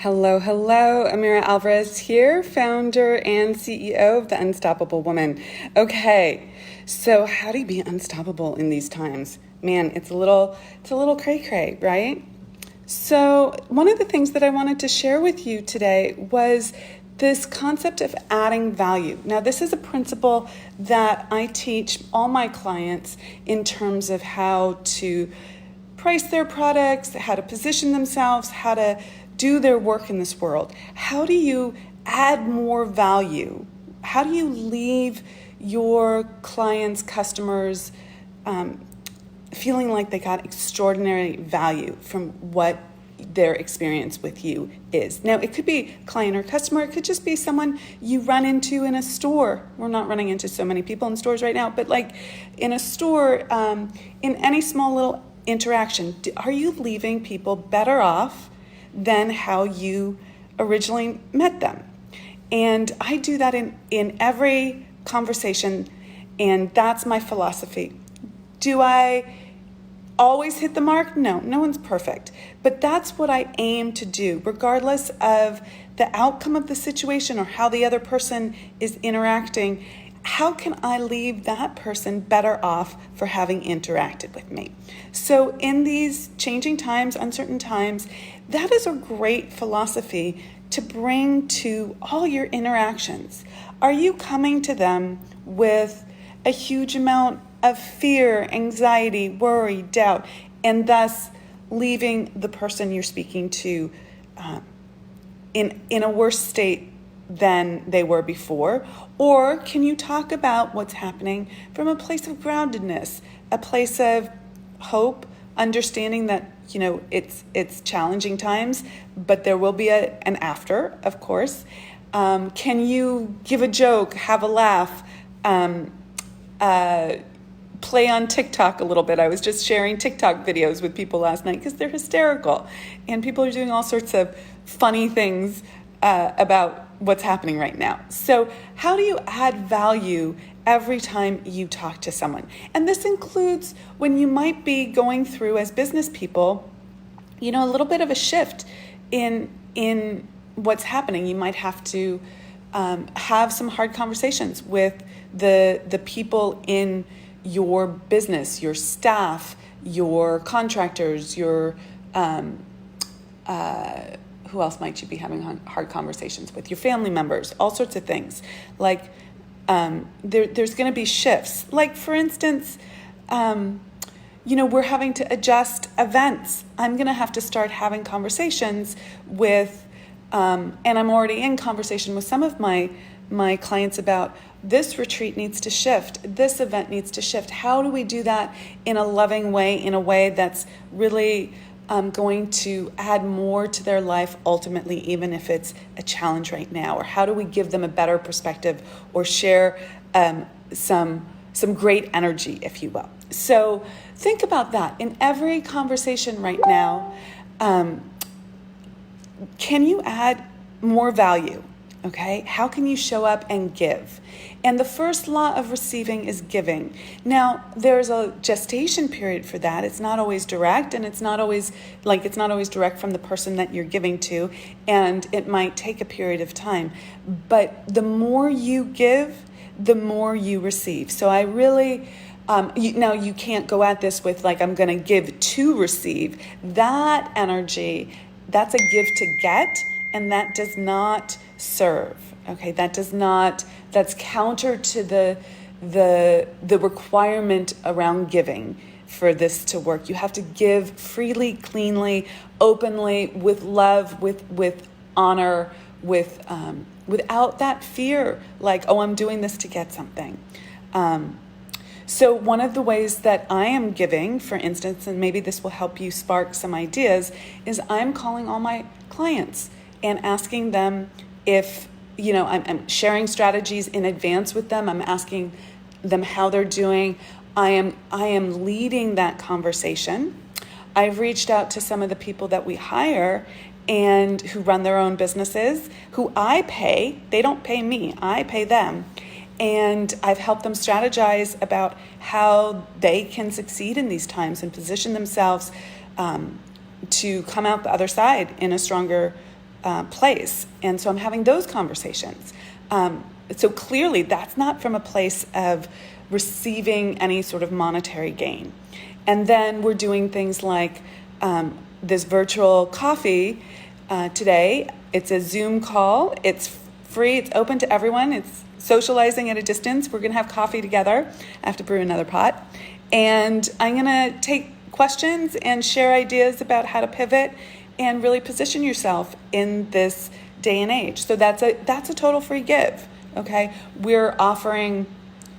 Hello, hello. Amira Alvarez here, founder and CEO of The Unstoppable Woman. Okay, so how do you be unstoppable in these times? Man, it's a little cray-cray, right? So one of the things that I wanted to share with you today was this concept of adding value. Now, this is a principle that I teach all my clients in terms of how to price their products, how to position themselves, how to do their work in this world. How do you add more value? How do you leave your clients, customers, feeling like they got extraordinary value from what their experience with you is? Now, it could be client or customer. It could just be someone you run into in a store. We're not running into so many people in stores right now, but like in a store, in any small little interaction, are you leaving people better off than how you originally met them? And I do that in every conversation, and that's my philosophy. Do I always hit the mark? No one's perfect. But that's what I aim to do, regardless of the outcome of the situation or how the other person is interacting. How can I leave that person better off for having interacted with me? So in these changing times, uncertain times, that is a great philosophy to bring to all your interactions. Are you coming to them with a huge amount of fear, anxiety, worry, doubt, and thus leaving the person you're speaking to in a worse state than they were before? Or can you talk about what's happening from a place of groundedness, a place of hope, understanding that, it's challenging times, but there will be an after, of course. Can you give a joke, have a laugh, play on TikTok a little bit? I was just sharing TikTok videos with people last night because they're hysterical, and people are doing all sorts of funny things about what's happening right now. So how do you add value every time you talk to someone? And this includes when you might be going through, as business people, a little bit of a shift in what's happening. You might have to have some hard conversations with the people in your business, your staff, your contractors, your who else might you be having hard conversations with? Your family members, all sorts of things. Like there's going to be shifts. Like, for instance, we're having to adjust events. I'm going to have to start having conversations with, and I'm already in conversation with some of my clients about this retreat needs to shift. This event needs to shift. How do we do that in a loving way, in a way that's really going to add more to their life ultimately, even if it's a challenge right now? Or how do we give them a better perspective or share some great energy, if you will? So think about that. In every conversation right now, can you add more value? Okay, how can you show up and give? And the first law of receiving is giving. Now, there's a gestation period for that. It's not always direct, and it's not always direct from the person that you're giving to, and it might take a period of time. But the more you give, the more you receive. So I really, you can't go at this with I'm going to give to receive. That energy, that's a give to get, and that does not serve. Okay, that's counter to the requirement around giving for this to work. You have to give freely, cleanly, openly, with love, with honor, without that fear, I'm doing this to get something. So one of the ways that I am giving, for instance, and maybe this will help you spark some ideas, is I'm calling all my clients and asking them if, I'm sharing strategies in advance with them. I'm asking them how they're doing. I am leading that conversation. I've reached out to some of the people that we hire and who run their own businesses, who I pay. They don't pay me, I pay them. And I've helped them strategize about how they can succeed in these times and position themselves to come out the other side in a stronger place. And so I'm having those conversations. So clearly that's not from a place of receiving any sort of monetary gain. And then we're doing things like this virtual coffee today. It's a Zoom call. It's free. It's open to everyone. It's socializing at a distance. We're going to have coffee together. I have to brew another pot. And I'm going to take questions and share ideas about how to pivot and really position yourself in this day and age. So that's a total free give. Okay, we're offering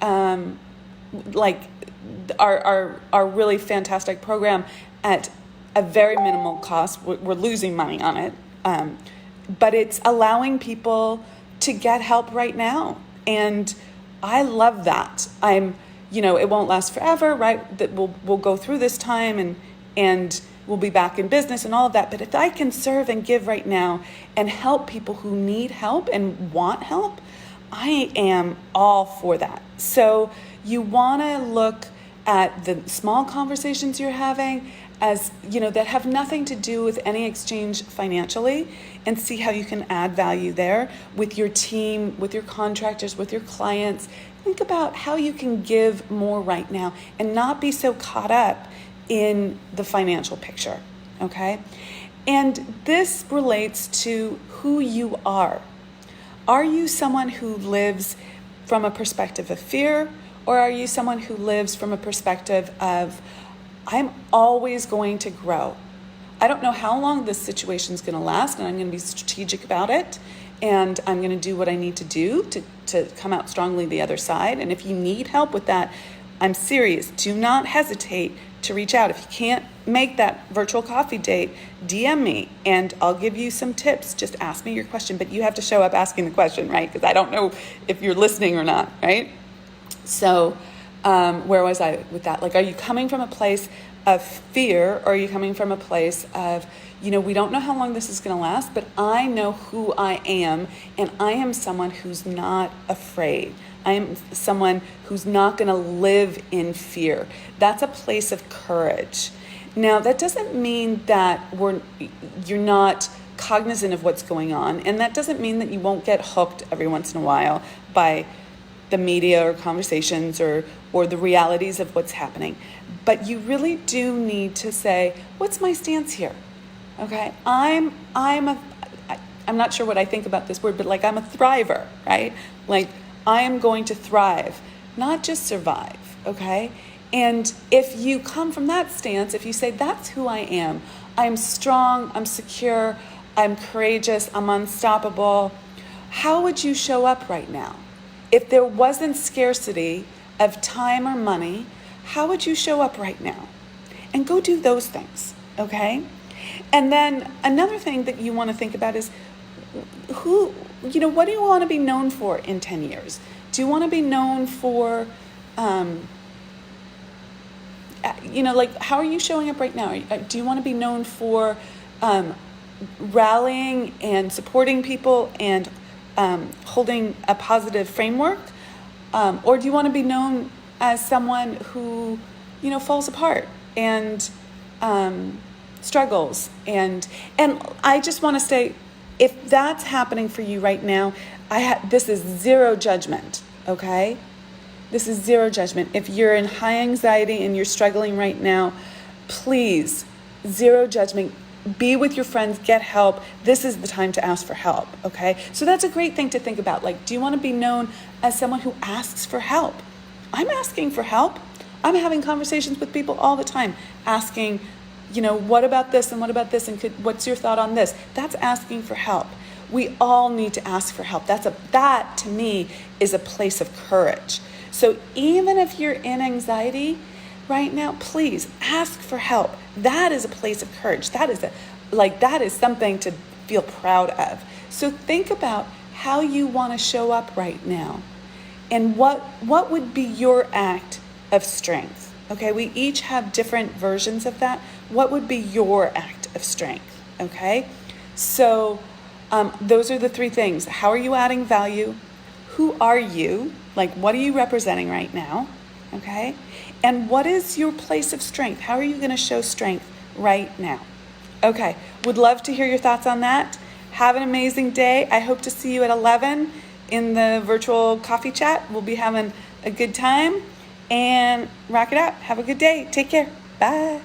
like our really fantastic program at a very minimal cost. We're losing money on it, but it's allowing people to get help right now, and I love that. It won't last forever, right? That we'll go through this time and we'll be back in business and all of that. But if I can serve and give right now and help people who need help and want help, I am all for that. So you want to look at the small conversations you're having as, that have nothing to do with any exchange financially, and see how you can add value there with your team, with your contractors, with your clients. Think about how you can give more right now and not be so caught up in the financial picture, okay? And this relates to who you are. Are you someone who lives from a perspective of fear, or are you someone who lives from a perspective of, I'm always going to grow? I don't know how long this situation is going to last, and I'm going to be strategic about it, and I'm going to do what I need to do to come out strongly the other side. And if you need help with that, I'm serious. Do not hesitate to reach out. If you can't make that virtual coffee date, DM me and I'll give you some tips. Just ask me your question, but you have to show up asking the question, right? Because I don't know if you're listening or not, right? So where was I with that? Like, are you coming from a place of fear, or are you coming from a place of, we don't know how long this is going to last, but I know who I am, and I am someone who's not afraid. I am someone who's not going to live in fear. That's a place of courage. Now, that doesn't mean that you're not cognizant of what's going on, and that doesn't mean that you won't get hooked every once in a while by the media or conversations or the realities of what's happening. But you really do need to say, what's my stance here? Okay, I'm not sure what I think about this word, but I'm a thriver, right? I am going to thrive, not just survive, okay? And if you come from that stance, if you say, that's who I am strong, I'm secure, I'm courageous, I'm unstoppable, how would you show up right now? If there wasn't scarcity of time or money, how would you show up right now? And go do those things, okay? And then another thing that you want to think about is what do you want to be known for in 10 years? Do you want to be known for, how are you showing up right now? Do you want to be known for rallying and supporting people and holding a positive framework? Or do you want to be known as someone who, falls apart and struggles? And I just want to say, if that's happening for you right now, this is zero judgment, okay? This is zero judgment. If you're in high anxiety and you're struggling right now, please, zero judgment. Be with your friends, get help. This is the time to ask for help, okay? So that's a great thing to think about. Do you want to be known as someone who asks for help? I'm asking for help. I'm having conversations with people all the time, asking, what about this and what about this, and what's your thought on this? That's asking for help. We all need to ask for help. That to me is a place of courage. So even if you're in anxiety right now, please ask for help. That is a place of courage. That is something to feel proud of. So think about how you want to show up right now, and what would be your act of strength. Okay, we each have different versions of that. What would be your act of strength? Okay, so those are the three things. How are you adding value? Who are you? What are you representing right now? Okay, and what is your place of strength? How are you going to show strength right now? Okay, would love to hear your thoughts on that. Have an amazing day. I hope to see you at 11 in the virtual coffee chat. We'll be having a good time and rock it out. Have a good day. Take care. Bye.